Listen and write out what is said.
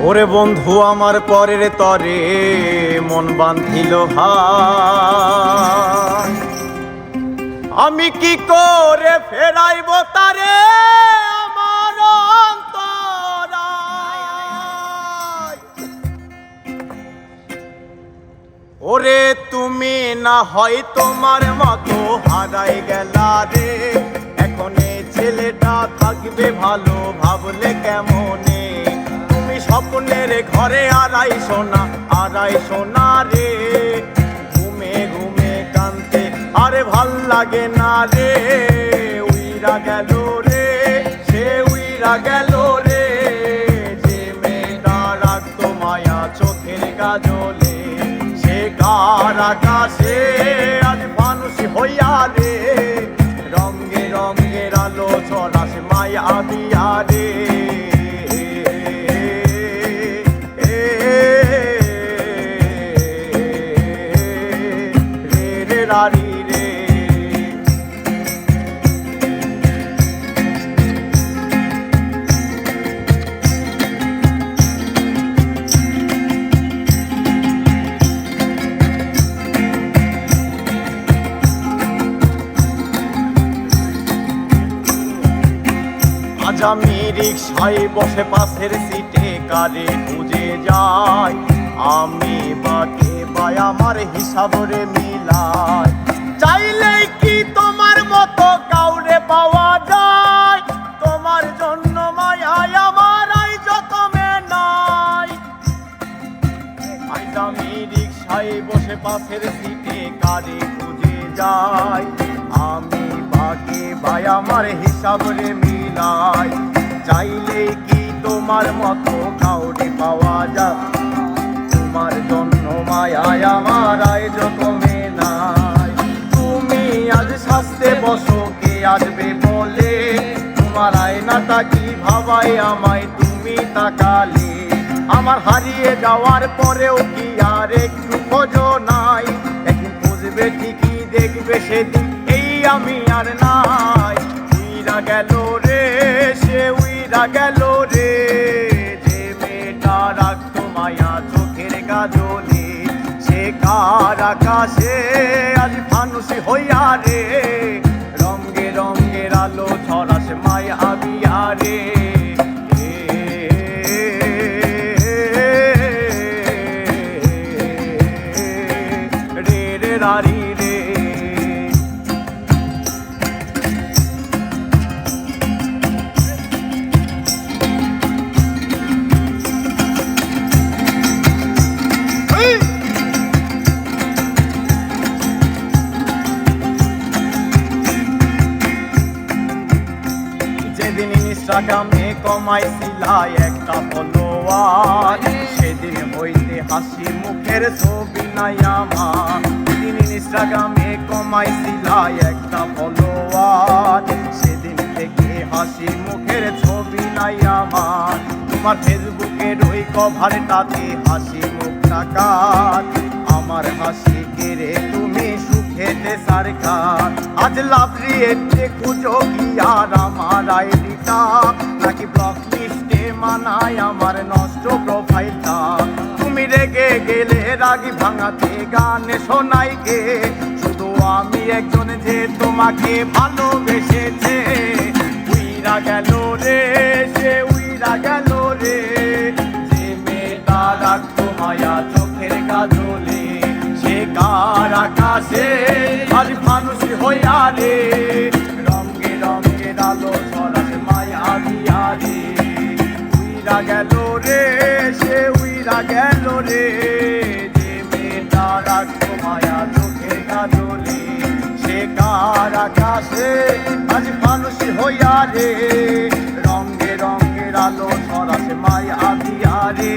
ওরে বন্ধু আমার পরের তরে মন বাঁধিল হায়, আমি কি করে ফেরাইব তারে আমার অন্তরায়। ওরে তুমি না হয় তোমার মতো হারাই গেলা রে, এখন এই ছেলেটা থাকবে ভালো ভাবলে কেমনে। তুমি স্বপ্নের ঘরে আড়াই সোনা রে, ঘুমে ঘুমে কানতে আরে ভাল লাগে না রে। উইরা গেল রে, সে উইরা গেল রে, যে মেয়েটা রাখতো মায়া চোখের কাজলে, সে কার আকাশে আজ ফানুষি হইয়া রে। রঙে রঙের আলো ছড়াস মায়া দিয়া রে। রারি রে আজ আমি রিকশায় বসে পাশের সিটে কারে খুঁজে যাই, আমি বাকে বাই আমার হিসাব রে মিলাই। চাইলে কি তোমার মতো কাউরে পাওয়া যায়, তোমার জন্য মায়ায় আমার আই যত নাই। আজ আমি রিকশায় বসে পাশের সিটে কারে খুঁজে যাই, আমি বাকে বাই আমার হিসাব রে মিলাই। চাইলে কি তোমার মতো কাউরে পাওয়া যায়, তোমার জন্য মায়ায় আমার আয় যত নাই। তুমি আজ শাস্তে বসো কে আসবে বলে, তোমার আয়নাটা কি ভাবাই আমায় তুমি তাকালে। আমার হারিয়ে যাওয়ার পরেও কি আর একটু খোঁজো নাই, একদিন খুঁজবে ঠিকই দেখবে সেদিন এই আমি আর নাই। উইরা গেল রে, সে উইরা গেল রে, যে মেয়েটা রাখতো মায়া চোখের কাজলে, সে কার আকাশে আজ ফানুষি হইয়া রে। রঙে রঙের আলো ছড়াস মায়া দিয়া রে। রে রে রারি রে যেদিন ইনস্টাগ্রামে কমাইছিলা একটা ফলোয়ার, সেদিন হইতে হাসি মুখের ছবি নাই আমার। সেদিন ইনস্টাগ্রামে কমাইছিলা একটা ফলোয়ার, সেদিন থেকে হাসি মুখের ছবি নাই আমার। তোমার ফেসবুকের ওই কভারটাতে হাসি মুখটা কার, আমার হাসি কেড়ে তুমি সুখেতে সারকার। আজ লাভলি এতে খুঁজো কি আর আমার আইডিটা, নাকি ব্লক লিস্টে মানায় আমার নষ্ট প্রোফাইলটা। তুমি রেগে গেলে রাগি ভাঙাতে গানে শোনাই কে, শুধু আমি একজন যে তোমাকে ভালোবেসেছে। উইরা গেল রে, সে উইরা গেল রে, যে মেয়েটা রাখতো মায়া চোখের কাজলে, সে কার আকাশে আজ ফানুষি হইয়া রে। রঙে রঙের আলো ছড়াস মায়া দিয়া রে। উইরা গেল রে, সে উইরা গেল রে, যে মেয়েটা রাখতো মায়া চোখের কাজলে, সে কার আকাশে আজ ফানুষি হইয়া রে। রঙে রঙের আলো ছড়াস মায়া দিয়া রে।